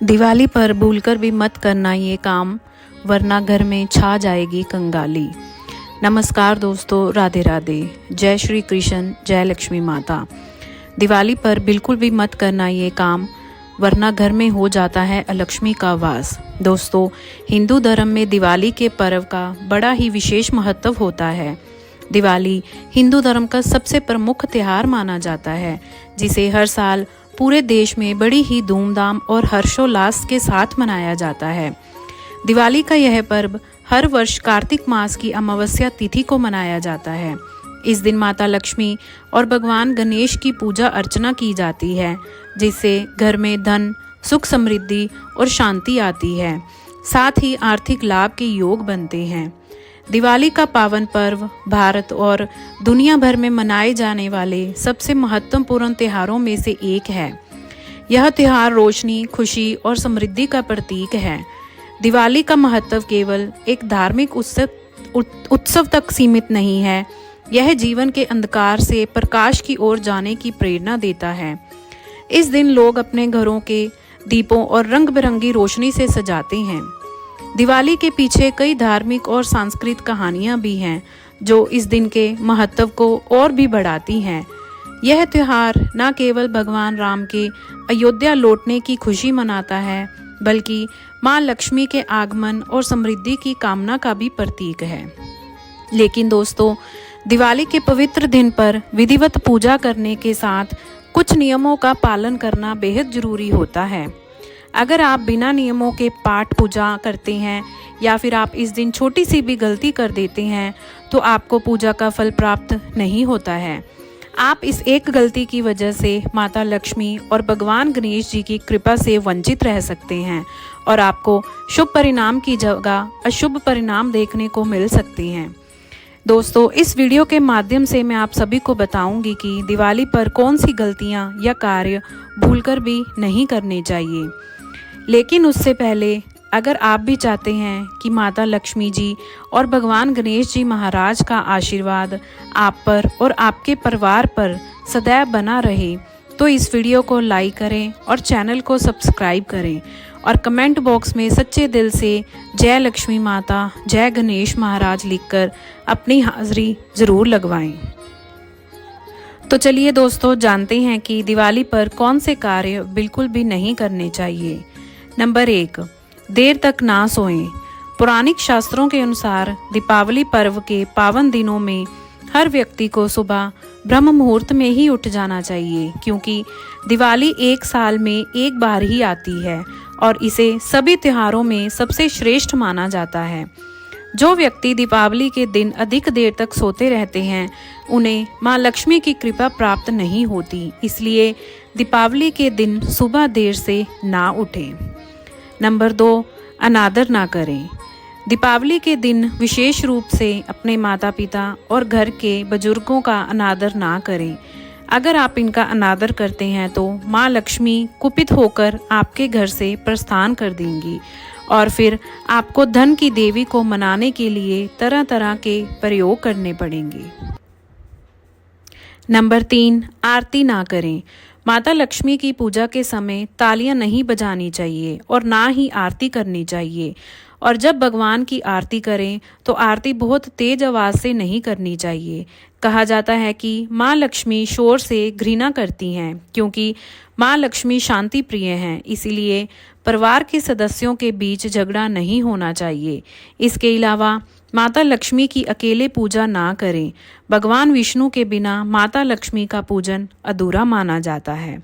दिवाली पर भूलकर भी मत करना ये काम, वरना घर में छा जाएगी कंगाली। नमस्कार दोस्तों, राधे राधे, जय श्री कृष्ण, जय लक्ष्मी माता। दिवाली पर बिल्कुल भी मत करना ये काम, वरना घर में हो जाता है अलक्ष्मी का वास। दोस्तों, हिंदू धर्म में दिवाली के पर्व का बड़ा ही विशेष महत्व होता है। दिवाली हिंदू धर्म का सबसे प्रमुख त्यौहार माना जाता है, जिसे हर साल पूरे देश में बड़ी ही धूमधाम और हर्षोल्लास के साथ मनाया जाता है। दिवाली का यह पर्व हर वर्ष कार्तिक मास की अमावस्या तिथि को मनाया जाता है। इस दिन माता लक्ष्मी और भगवान गणेश की पूजा अर्चना की जाती है, जिससे घर में धन, सुख, समृद्धि और शांति आती है। साथ ही आर्थिक लाभ के योग बनते हैं। दिवाली का पावन पर्व भारत और दुनिया भर में मनाए जाने वाले सबसे महत्वपूर्ण त्योहारों में से एक है। यह त्योहार रोशनी, खुशी और समृद्धि का प्रतीक है। दिवाली का महत्व केवल एक धार्मिक उत्सव तक सीमित नहीं है, यह जीवन के अंधकार से प्रकाश की ओर जाने की प्रेरणा देता है। इस दिन लोग अपने घरों के दीपों और रंग बिरंगी रोशनी से सजाते हैं। दिवाली के पीछे कई धार्मिक और सांस्कृतिक कहानियां भी हैं, जो इस दिन के महत्व को और भी बढ़ाती हैं। यह त्योहार न केवल भगवान राम के अयोध्या लौटने की खुशी मनाता है, बल्कि मां लक्ष्मी के आगमन और समृद्धि की कामना का भी प्रतीक है। लेकिन दोस्तों, दिवाली के पवित्र दिन पर विधिवत पूजा करने के साथ कुछ नियमों का पालन करना बेहद जरूरी होता है। अगर आप बिना नियमों के पाठ पूजा करते हैं या फिर आप इस दिन छोटी सी भी गलती कर देते हैं, तो आपको पूजा का फल प्राप्त नहीं होता है। आप इस एक गलती की वजह से माता लक्ष्मी और भगवान गणेश जी की कृपा से वंचित रह सकते हैं और आपको शुभ परिणाम की जगह अशुभ परिणाम देखने को मिल सकते हैं। दोस्तों, इस वीडियो के माध्यम से मैं आप सभी को बताऊंगी कि दिवाली पर कौन सी गलतियां या कार्य भूलकर भी नहीं करने चाहिए। लेकिन उससे पहले, अगर आप भी चाहते हैं कि माता लक्ष्मी जी और भगवान गणेश जी महाराज का आशीर्वाद आप पर और आपके परिवार पर सदैव बना रहे, तो इस वीडियो को लाइक करें और चैनल को सब्सक्राइब करें और कमेंट बॉक्स में सच्चे दिल से जय लक्ष्मी माता, जय गणेश महाराज लिखकर अपनी हाजिरी ज़रूर लगवाएं। तो चलिए दोस्तों, जानते हैं कि दिवाली पर कौन से कार्य बिल्कुल भी नहीं करने चाहिए। नंबर 1, देर तक ना सोएं। पौराणिक शास्त्रों के अनुसार दीपावली पर्व के पावन दिनों में हर व्यक्ति को सुबह ब्रह्म मुहूर्त में ही उठ जाना चाहिए, क्योंकि दिवाली एक साल में एक बार ही आती है और इसे सभी त्योहारों में सबसे श्रेष्ठ माना जाता है। जो व्यक्ति दीपावली के दिन अधिक देर तक सोते रहते हैं, उन्हें मां लक्ष्मी की कृपा प्राप्त नहीं होती। इसलिए दीपावली के दिन सुबह देर से ना उठें। नंबर 2, अनादर ना करें। दीपावली के दिन विशेष रूप से अपने माता पिता और घर के बुजुर्गों का अनादर ना करें। अगर आप इनका अनादर करते हैं तो माँ लक्ष्मी कुपित होकर आपके घर से प्रस्थान कर देंगी और फिर आपको धन की देवी को मनाने के लिए तरह तरह के प्रयोग करने पड़ेंगे। नंबर 3, आरती ना करें। माता लक्ष्मी की पूजा के समय तालियां नहीं बजानी चाहिए और ना ही आरती करनी चाहिए। और जब भगवान की आरती करें तो आरती बहुत तेज आवाज़ से नहीं करनी चाहिए। कहा जाता है कि माँ लक्ष्मी शोर से घृणा करती हैं, क्योंकि माँ लक्ष्मी शांति प्रिय हैं। इसीलिए परिवार के सदस्यों के बीच झगड़ा नहीं होना चाहिए। इसके अलावा माता लक्ष्मी की अकेले पूजा ना करें। भगवान विष्णु के बिना माता लक्ष्मी का पूजन अधूरा माना जाता है।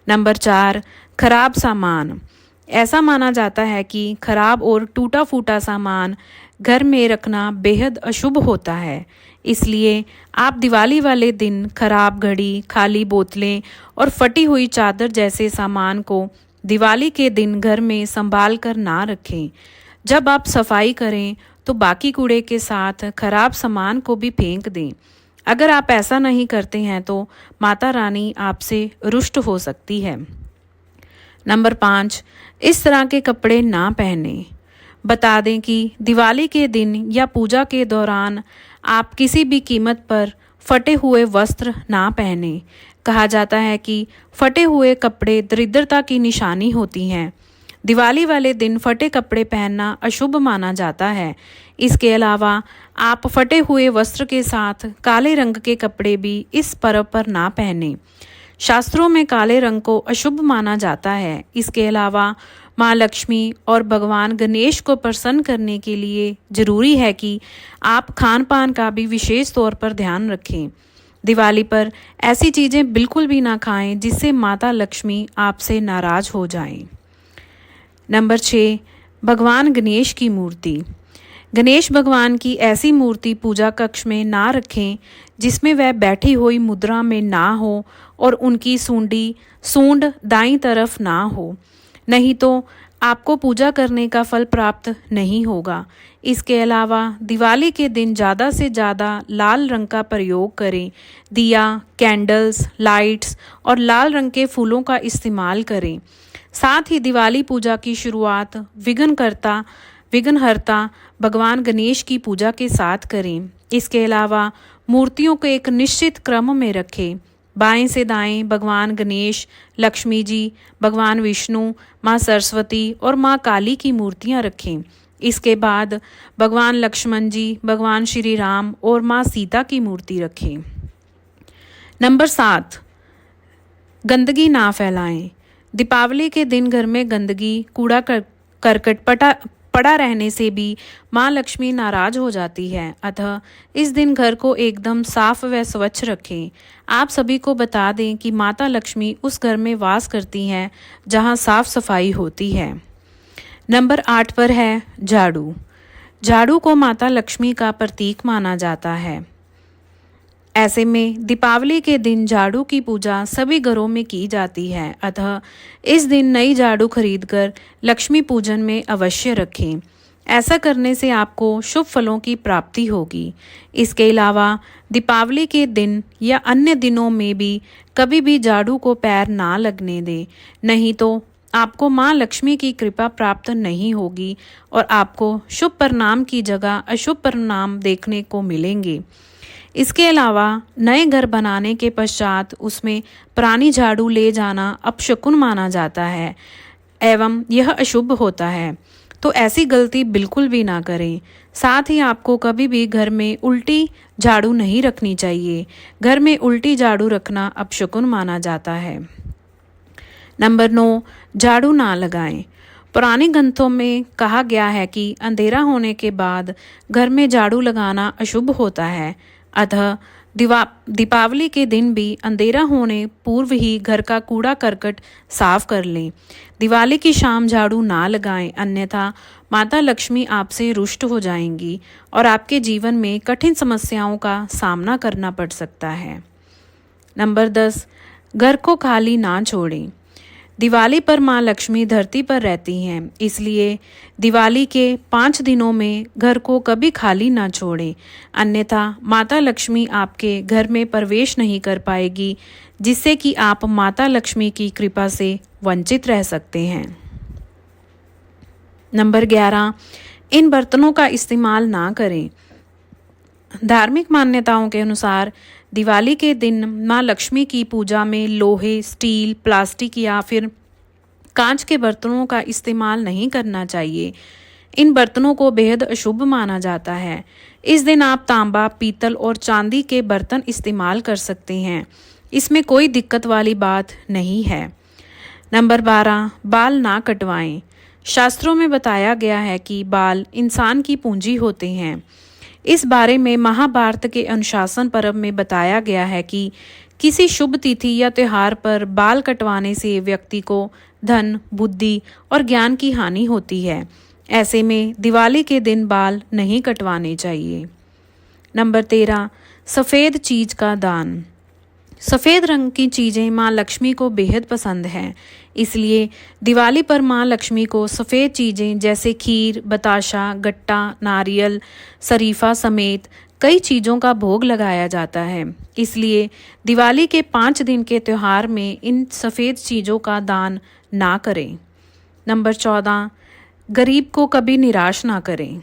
नंबर 4, खराब सामान। ऐसा माना जाता है कि खराब और टूटा फूटा सामान घर में रखना बेहद अशुभ होता है। इसलिए आप दिवाली वाले दिन खराब घड़ी, खाली बोतलें और फटी हुई चादर जैसे सामान को दिवाली के दिन घर में संभाल कर ना रखें। जब आप सफाई करें तो बाकी कूड़े के साथ खराब सामान को भी फेंक दें। अगर आप ऐसा नहीं करते हैं तो माता रानी आपसे रुष्ट हो सकती है। नंबर 5, इस तरह के कपड़े ना पहने। बता दें कि दिवाली के दिन या पूजा के दौरान आप किसी भी कीमत पर फटे हुए वस्त्र ना पहने। कहा जाता है कि फटे हुए कपड़े दरिद्रता की निशानी होती हैं। दिवाली वाले दिन फटे कपड़े पहनना अशुभ माना जाता है। इसके अलावा आप फटे हुए वस्त्र के साथ काले रंग के कपड़े भी इस पर्व पर ना पहनें। शास्त्रों में काले रंग को अशुभ माना जाता है। इसके अलावा माँ लक्ष्मी और भगवान गणेश को प्रसन्न करने के लिए जरूरी है कि आप खान पान का भी विशेष तौर पर ध्यान रखें। दिवाली पर ऐसी चीज़ें बिल्कुल भी ना खाएं जिससे माता लक्ष्मी आपसे नाराज हो जाएं। नंबर 6, भगवान गणेश की मूर्ति। गणेश भगवान की ऐसी मूर्ति पूजा कक्ष में ना रखें जिसमें वह बैठी हुई मुद्रा में ना हो और उनकी सूंड दाईं तरफ ना हो, नहीं तो आपको पूजा करने का फल प्राप्त नहीं होगा। इसके अलावा दिवाली के दिन ज़्यादा से ज़्यादा लाल रंग का प्रयोग करें। दिया, कैंडल्स, लाइट्स और लाल रंग के फूलों का इस्तेमाल करें। साथ ही दिवाली पूजा की शुरुआत विघ्नहर्ता भगवान गणेश की पूजा के साथ करें। इसके अलावा मूर्तियों को एक निश्चित क्रम में रखें। बाएं से दाएं भगवान गणेश, लक्ष्मी जी, भगवान विष्णु, माँ सरस्वती और माँ काली की मूर्तियां रखें। इसके बाद भगवान लक्ष्मण जी, भगवान श्री राम और माँ सीता की मूर्ति रखें। नंबर 7, गंदगी ना फैलाएं। दीपावली के दिन घर में गंदगी, कूड़ा करकट पड़ा रहने से भी माँ लक्ष्मी नाराज हो जाती है। अतः इस दिन घर को एकदम साफ व स्वच्छ रखें। आप सभी को बता दें कि माता लक्ष्मी उस घर में वास करती हैं जहाँ साफ सफाई होती है। नंबर 8 पर है झाड़ू। झाड़ू को माता लक्ष्मी का प्रतीक माना जाता है। ऐसे में दीपावली के दिन झाड़ू की पूजा सभी घरों में की जाती है। अतः इस दिन नई झाड़ू खरीदकर लक्ष्मी पूजन में अवश्य रखें। ऐसा करने से आपको शुभ फलों की प्राप्ति होगी। इसके अलावा दीपावली के दिन या अन्य दिनों में भी कभी भी झाड़ू को पैर ना लगने दें, नहीं तो आपको माँ लक्ष्मी की कृपा प्राप्त नहीं होगी और आपको शुभ परिणाम की जगह अशुभ परिणाम देखने को मिलेंगे। इसके अलावा नए घर बनाने के पश्चात उसमें पुरानी झाड़ू ले जाना अपशकुन माना जाता है एवं यह अशुभ होता है, तो ऐसी गलती बिल्कुल भी ना करें। साथ ही आपको कभी भी घर में उल्टी झाड़ू नहीं रखनी चाहिए। घर में उल्टी झाड़ू रखना अपशकुन माना जाता है। नंबर 9, झाड़ू ना लगाएं। पुराने ग्रंथों में कहा गया है कि अंधेरा होने के बाद घर में झाड़ू लगाना अशुभ होता है। अतः दीपावली के दिन भी अंधेरा होने पूर्व ही घर का कूड़ा करकट साफ कर लें। दिवाली की शाम झाड़ू ना लगाएं, अन्यथा माता लक्ष्मी आपसे रुष्ट हो जाएंगी और आपके जीवन में कठिन समस्याओं का सामना करना पड़ सकता है। नंबर 10, घर को खाली ना छोड़ें। दिवाली पर माँ लक्ष्मी धरती पर रहती हैं, इसलिए दिवाली के 5 दिनों में घर को कभी खाली ना छोड़ें, अन्यथा माता लक्ष्मी आपके घर में प्रवेश नहीं कर पाएगी, जिससे कि आप माता लक्ष्मी की कृपा से वंचित रह सकते हैं। नंबर 11, इन बर्तनों का इस्तेमाल ना करें। धार्मिक मान्यताओं के अनुसार दिवाली के दिन माँ लक्ष्मी की पूजा में लोहे, स्टील, प्लास्टिक या फिर कांच के बर्तनों का इस्तेमाल नहीं करना चाहिए। इन बर्तनों को बेहद अशुभ माना जाता है। इस दिन आप तांबा, पीतल और चांदी के बर्तन इस्तेमाल कर सकते हैं, इसमें कोई दिक्कत वाली बात नहीं है। नंबर 12, बाल ना कटवाएं। शास्त्रों में बताया गया है कि बाल इंसान की पूंजी होते हैं। इस बारे में महाभारत के अनुशासन पर्व में बताया गया है कि किसी शुभ तिथि या त्योहार पर बाल कटवाने से व्यक्ति को धन, बुद्धि और ज्ञान की हानि होती है। ऐसे में दिवाली के दिन बाल नहीं कटवाने चाहिए। नंबर 13, सफ़ेद चीज का दान। सफ़ेद रंग की चीज़ें माँ लक्ष्मी को बेहद पसंद हैं, इसलिए दिवाली पर माँ लक्ष्मी को सफ़ेद चीज़ें जैसे खीर, बताशा, गट्टा, नारियल, शरीफा समेत कई चीज़ों का भोग लगाया जाता है। इसलिए दिवाली के 5 दिन के त्यौहार में इन सफ़ेद चीज़ों का दान ना करें। नंबर 14, गरीब को कभी निराश ना करें।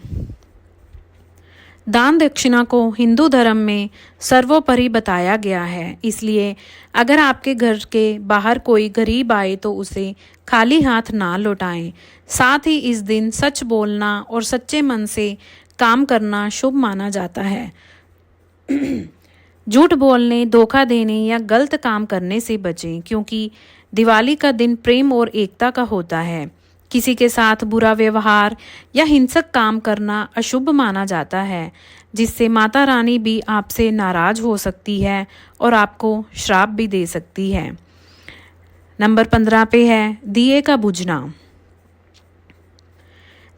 दान दक्षिणा को हिंदू धर्म में सर्वोपरि बताया गया है, इसलिए अगर आपके घर के बाहर कोई गरीब आए तो उसे खाली हाथ ना लौटाएं। साथ ही इस दिन सच बोलना और सच्चे मन से काम करना शुभ माना जाता है। झूठ बोलने, धोखा देने या गलत काम करने से बचें, क्योंकि दिवाली का दिन प्रेम और एकता का होता है। किसी के साथ बुरा व्यवहार या हिंसक काम करना अशुभ माना जाता है, जिससे माता रानी भी आपसे नाराज हो सकती है और आपको श्राप भी दे सकती है। नंबर 15 पे है दिए का बुझना।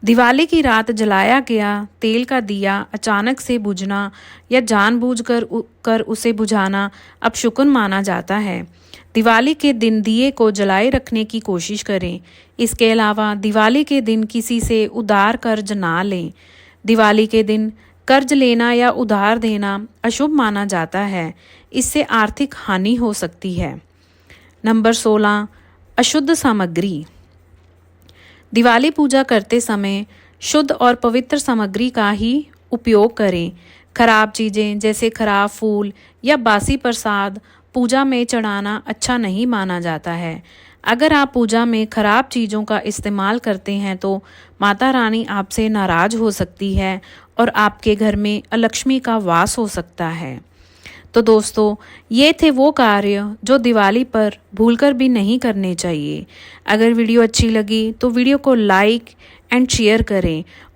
दिवाली की रात जलाया गया तेल का दिया अचानक से बुझना या जानबूझकर उसे बुझाना अपशकुन माना जाता है। दिवाली के दिन दिए को जलाए रखने की कोशिश करें। इसके अलावा दिवाली के दिन किसी से उधार कर्ज ना लें। दिवाली के दिन कर्ज लेना या उधार देना अशुभ माना जाता है, इससे आर्थिक हानि हो सकती है। नंबर 16 अशुद्ध सामग्री। दिवाली पूजा करते समय शुद्ध और पवित्र सामग्री का ही उपयोग करें। खराब चीज़ें जैसे खराब फूल या बासी प्रसाद पूजा में चढ़ाना अच्छा नहीं माना जाता है। अगर आप पूजा में खराब चीज़ों का इस्तेमाल करते हैं तो माता रानी आपसे नाराज हो सकती है और आपके घर में अलक्ष्मी का वास हो सकता है। तो दोस्तों, ये थे वो कार्य जो दिवाली पर भूलकर भी नहीं करने चाहिए। अगर वीडियो अच्छी लगी तो वीडियो को लाइक एंड शेयर करें और